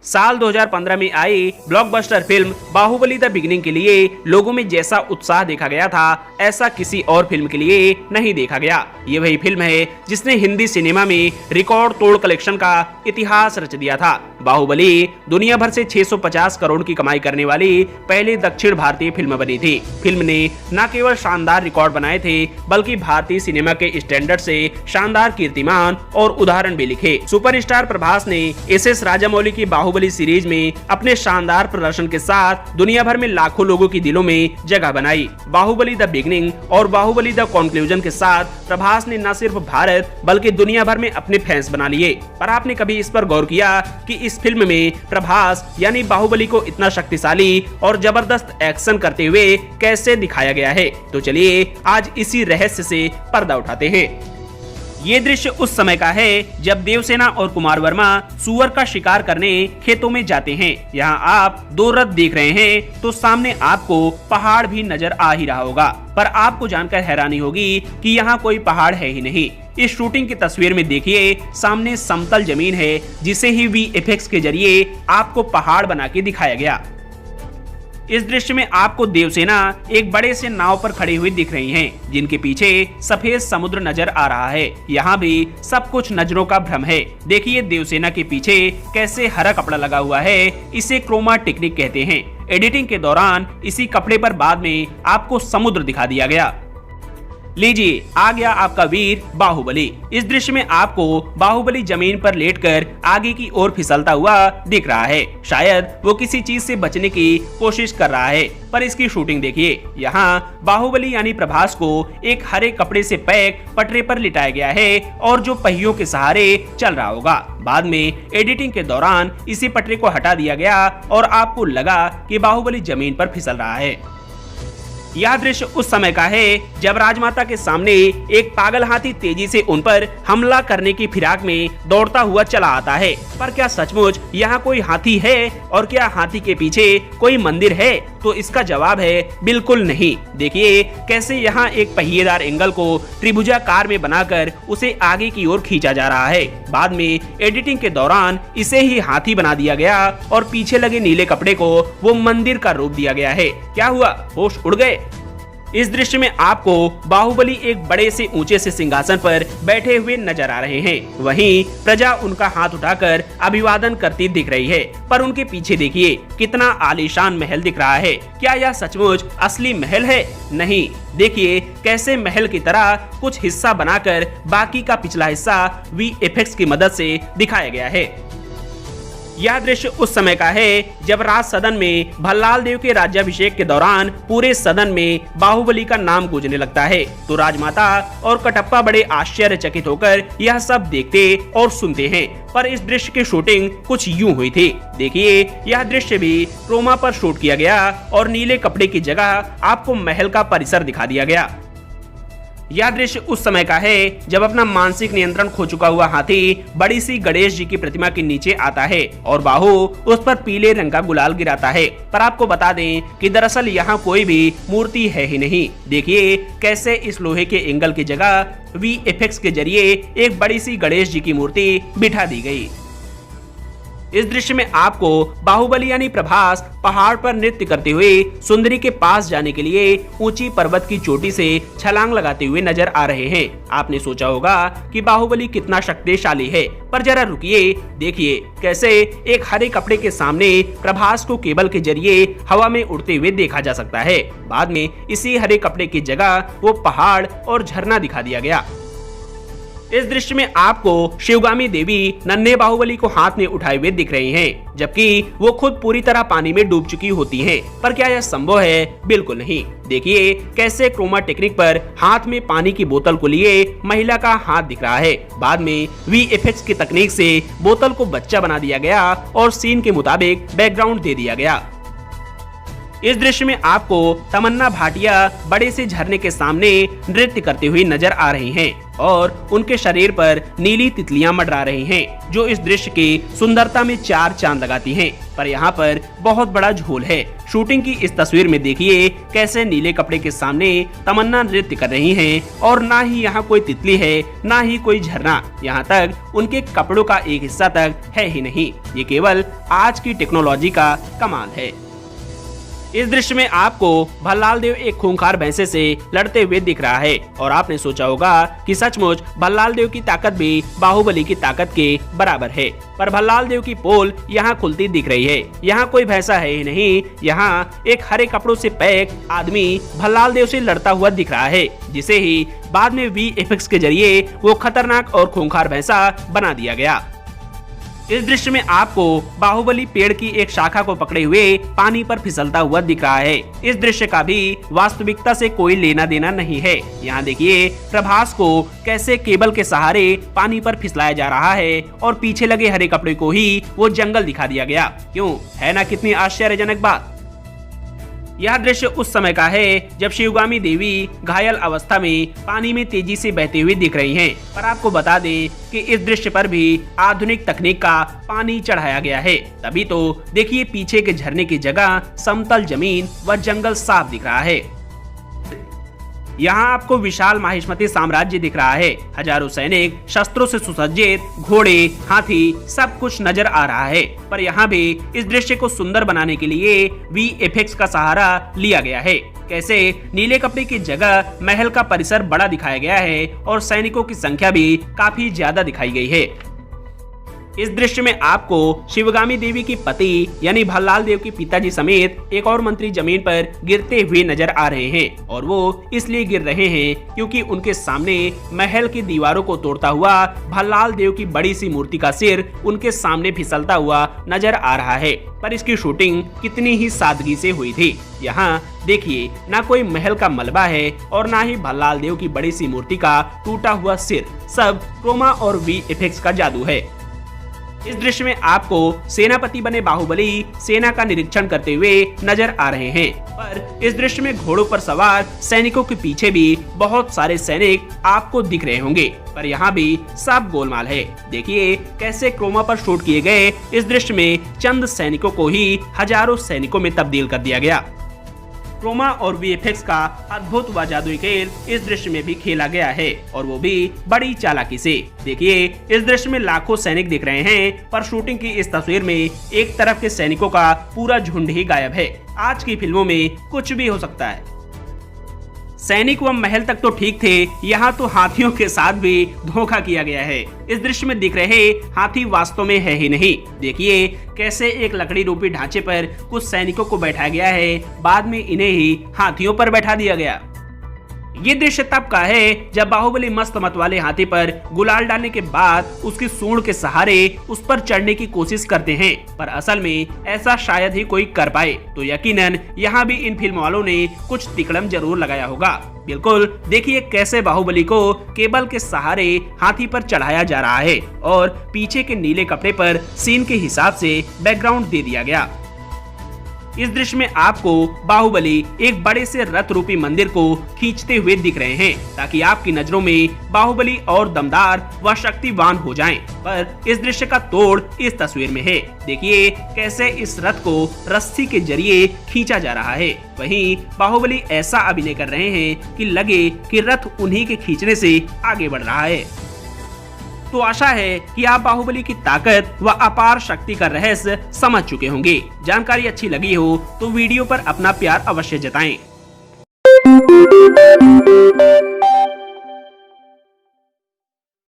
साल 2015 में आई blockbuster film Baahubali the beginning के लिए लोगों में जैसा उत्साह देखा गया था, ऐसा किसी और फिल्म के लिए नहीं देखा गया। ये वही फिल्म है जिसने हिंदी सिनेमा में रिकॉर्ड तोड़ कलेक्शन का इतिहास रच दिया था। बाहुबली दुनिया भर से 650 करोड़ की कमाई करने वाली पहली दक्षिण भारतीय फिल्म बनी थी। फिल्म ने न केवल शानदार रिकॉर्ड बनाए थे, बल्कि भारतीय सिनेमा के स्टैंडर्ड से शानदार कीर्तिमान और उदाहरण भी लिखे। सुपरस्टार प्रभास ने एस राजामौली की बाहुबली सीरीज में अपने शानदार प्रदर्शन के साथ दुनिया भर में लाखों लोगों की दिलों में जगह बनाई। बाहुबली द बिगिनिंग और बाहुबली द कंक्लूजन के साथ प्रभास ने न सिर्फ भारत बल्कि दुनिया भर में अपने फैंस बना लिए। पर आपने कभी इस पर गौर किया कि इस फिल्म में प्रभास यानी बाहुबली को इतना शक्तिशाली और जबरदस्त एक्शन करते हुए कैसे दिखाया गया है? तो चलिए आज इसी रहस्य से पर्दा उठाते हैं। ये दृश्य उस समय का है जब देवसेना और कुमार वर्मा सुअर का शिकार करने खेतों में जाते हैं। यहाँ आप दो रथ देख रहे हैं तो सामने आपको पहाड़ भी नजर आ ही रहा होगा, पर आपको जानकर हैरानी होगी कि यहाँ कोई पहाड़ है ही नहीं। इस शूटिंग की तस्वीर में देखिए, सामने समतल जमीन है जिसे ही VFX के जरिए आपको पहाड़ बना के दिखाया गया। इस दृश्य में आपको देवसेना एक बड़े से नाव पर खड़ी हुई दिख रही हैं, जिनके पीछे सफेद समुद्र नजर आ रहा है। यहाँ भी सब कुछ नजरों का भ्रम है। देखिए देवसेना के पीछे कैसे हरा कपड़ा लगा हुआ है, इसे क्रोमा टेक्निक कहते हैं। एडिटिंग के दौरान इसी कपड़े पर बाद में आपको समुद्र दिखा दिया गया। लीजिए आ गया आपका वीर बाहुबली। इस दृश्य में आपको बाहुबली जमीन पर लेटकर आगे की ओर फिसलता हुआ दिख रहा है। शायद वो किसी चीज से बचने की कोशिश कर रहा है, पर इसकी शूटिंग देखिए। यहाँ बाहुबली यानी प्रभास को एक हरे कपड़े से पैक पटरे पर लिटाया गया है और जो पहियों के सहारे चल रहा होगा। बाद में एडिटिंग के दौरान इसी पटरे को हटा दिया गया और आपको लगा कि बाहुबली जमीन पर फिसल रहा है। यह दृश्य उस समय का है जब राजमाता के सामने एक पागल हाथी तेजी से उन पर हमला करने की फिराक में दौड़ता हुआ चला आता है। पर क्या सचमुच यहाँ कोई हाथी है और क्या हाथी के पीछे कोई मंदिर है? तो इसका जवाब है बिल्कुल नहीं। देखिए कैसे यहाँ एक पहिएदार एंगल को त्रिभुजाकार में बनाकर उसे आगे की ओर खींचा जा रहा है। बाद में एडिटिंग के दौरान इसे ही हाथी बना दिया गया और पीछे लगे नीले कपड़े को वो मंदिर का रूप दिया गया है। क्या हुआ, होश उड़ गए? इस दृश्य में आपको बाहुबली एक बड़े से ऊंचे से सिंहासन पर बैठे हुए नजर आ रहे हैं। वहीं प्रजा उनका हाथ उठाकर अभिवादन करती दिख रही है। पर उनके पीछे देखिए कितना आलीशान महल दिख रहा है। क्या यह सचमुच असली महल है? नहीं। देखिए कैसे महल की तरह कुछ हिस्सा बनाकर बाकी का पिछला हिस्सा VFX की मदद से दिखाया गया है। यह दृश्य उस समय का है जब राज सदन में भल्लाल देव के राज्याभिषेक के दौरान पूरे सदन में बाहुबली का नाम गूंजने लगता है, तो राजमाता और कटप्पा बड़े आश्चर्यचकित होकर यह सब देखते और सुनते हैं। पर इस दृश्य की शूटिंग कुछ यूं हुई थी। देखिए यह दृश्य भी क्रोमा पर शूट किया गया और नीले कपड़े की जगह आपको महल का परिसर दिखा दिया गया। यह दृश्य उस समय का है जब अपना मानसिक नियंत्रण खो चुका हुआ हाथी बड़ी सी गणेश जी की प्रतिमा के नीचे आता है और बाहु उस पर पीले रंग का गुलाल गिराता है। पर आपको बता दें कि दरअसल यहाँ कोई भी मूर्ति है ही नहीं। देखिए कैसे इस लोहे के एंगल की जगह VFX के जरिए एक बड़ी सी गणेश जी की मूर्ति बिठा दी गई। इस दृश्य में आपको बाहुबली यानी प्रभास पहाड़ पर नृत्य करते हुए सुंदरी के पास जाने के लिए ऊंची पर्वत की चोटी से छलांग लगाते हुए नजर आ रहे हैं। आपने सोचा होगा कि बाहुबली कितना शक्तिशाली है, पर जरा रुकिए, देखिए कैसे एक हरे कपड़े के सामने प्रभास को केबल के जरिए हवा में उड़ते हुए देखा जा सकता है। बाद में इसी हरे कपड़े की जगह वो पहाड़ और झरना दिखा दिया गया। इस दृश्य में आपको शिवगामी देवी नन्हे बाहुबली को हाथ में उठाए हुए दिख रही हैं, जबकि वो खुद पूरी तरह पानी में डूब चुकी होती हैं। पर क्या यह संभव है? बिल्कुल नहीं। देखिए कैसे क्रोमा टेक्निक पर हाथ में पानी की बोतल को लिए महिला का हाथ दिख रहा है। बाद में VFX की तकनीक से बोतल को बच्चा बना दिया गया और सीन के मुताबिक बैकग्राउंड दे दिया गया। इस दृश्य में आपको तमन्ना भाटिया बड़े से झरने के सामने नृत्य करते हुए नजर आ रही हैं और उनके शरीर पर नीली तितलियां मंडरा रही हैं, जो इस दृश्य की सुंदरता में चार चांद लगाती हैं। पर यहाँ पर बहुत बड़ा झोल है। शूटिंग की इस तस्वीर में देखिए कैसे नीले कपड़े के सामने तमन्ना नृत्य कर रही हैं और ना ही यहाँ कोई तितली है, ना ही कोई झरना, यहाँ तक उनके कपड़ों का एक हिस्सा तक है ही नहीं। ये केवल आज की टेक्नोलॉजी का कमाल है। इस दृश्य में आपको भल्लाल देव एक खूंखार भैंसे से लड़ते हुए दिख रहा है और आपने सोचा होगा कि सचमुच भल्लाल देव की ताकत भी बाहुबली की ताकत के बराबर है। पर भल्लाल देव की पोल यहाँ खुलती दिख रही है। यहाँ कोई भैंसा है ही नहीं, यहाँ एक हरे कपड़ों से पैक आदमी भल्लाल देव से लड़ता हुआ दिख रहा है, जिसे ही बाद में VFX के जरिए वो खतरनाक और खूंखार भैंसा बना दिया गया। इस दृश्य में आपको बाहुबली पेड़ की एक शाखा को पकड़े हुए पानी पर फिसलता हुआ दिख रहा है। इस दृश्य का भी वास्तविकता से कोई लेना देना नहीं है। यहाँ देखिए प्रभास को कैसे केबल के सहारे पानी पर फिसलाया जा रहा है और पीछे लगे हरे कपड़े को ही वो जंगल दिखा दिया गया। क्यों, है ना कितनी आश्चर्यजनक बात। यह दृश्य उस समय का है जब शिवगामी देवी घायल अवस्था में पानी में तेजी से बहती हुई दिख रही हैं। पर आपको बता दें कि इस दृश्य पर भी आधुनिक तकनीक का पानी चढ़ाया गया है। तभी तो देखिए पीछे के झरने की जगह समतल जमीन व जंगल साफ दिख रहा है। यहाँ आपको विशाल माहिष्मती साम्राज्य दिख रहा है। हजारों सैनिक शस्त्रों से सुसज्जित, घोड़े, हाथी, सब कुछ नजर आ रहा है। पर यहाँ भी इस दृश्य को सुंदर बनाने के लिए VFX का सहारा लिया गया है। कैसे नीले कपड़े की जगह महल का परिसर बड़ा दिखाया गया है और सैनिकों की संख्या भी काफी ज्यादा दिखाई गई है। इस दृश्य में आपको शिवगामी देवी की पति यानी भल्लाल देव के पिताजी समेत एक और मंत्री जमीन पर गिरते हुए नजर आ रहे हैं और वो इसलिए गिर रहे हैं क्योंकि उनके सामने महल की दीवारों को तोड़ता हुआ भल्लाल देव की बड़ी सी मूर्ति का सिर उनके सामने फिसलता हुआ नजर आ रहा है। पर इसकी शूटिंग कितनी ही सादगी से हुई थी। यहाँ देखिए ना कोई महल का मलबा है और ना ही भल्लाल देव की बड़ी सी मूर्ति का टूटा हुआ सिर, सब क्रोमा और VFX का जादू है। इस दृश्य में आपको सेनापति बने बाहुबली सेना का निरीक्षण करते हुए नजर आ रहे हैं। पर इस दृश्य में घोड़ों पर सवार सैनिकों के पीछे भी बहुत सारे सैनिक आपको दिख रहे होंगे। पर यहाँ भी सब गोलमाल है। देखिए कैसे क्रोमा पर शूट किए गए इस दृश्य में चंद सैनिकों को ही हजारों सैनिकों में तब्दील कर दिया गया। क्रोमा और VFX का अद्भुत व जादुई खेल इस दृश्य में भी खेला गया है और वो भी बड़ी चालाकी से। देखिए इस दृश्य में लाखों सैनिक दिख रहे हैं पर शूटिंग की इस तस्वीर में एक तरफ के सैनिकों का पूरा झुंड ही गायब है। आज की फिल्मों में कुछ भी हो सकता है। सैनिक व महल तक तो ठीक थे, यहाँ तो हाथियों के साथ भी धोखा किया गया है। इस दृश्य में दिख रहे हाथी वास्तव में है ही नहीं। देखिए कैसे एक लकड़ी रूपी ढांचे पर कुछ सैनिकों को बैठाया गया है, बाद में इन्हें ही हाथियों पर बैठा दिया गया। ये दृश्य तब का है जब बाहुबली मस्त मत वाले हाथी पर गुलाल डालने के बाद उसकी सूंड के सहारे उस पर चढ़ने की कोशिश करते हैं, पर असल में ऐसा शायद ही कोई कर पाए। तो यकीनन यहाँ भी इन फिल्म वालों ने कुछ तिकड़म जरूर लगाया होगा। बिल्कुल देखिए कैसे बाहुबली को केबल के सहारे हाथी पर चढ़ाया जा रहा है और पीछे के नीले कपड़े पर सीन के हिसाब से बैकग्राउंड दे दिया गया। इस दृश्य में आपको बाहुबली एक बड़े से रथ रूपी मंदिर को खींचते हुए दिख रहे हैं ताकि आपकी नजरों में बाहुबली और दमदार व शक्तिवान हो जाएं। पर इस दृश्य का तोड़ इस तस्वीर में है। देखिए कैसे इस रथ को रस्सी के जरिए खींचा जा रहा है। वहीं बाहुबली ऐसा अभिनय कर रहे हैं कि लगे कि रथ उन्हीं के खींचने से आगे बढ़ रहा है। तो आशा है कि आप बाहुबली की ताकत व अपार शक्ति का रहस्य समझ चुके होंगे। जानकारी अच्छी लगी हो तो वीडियो पर अपना प्यार अवश्य जताएं।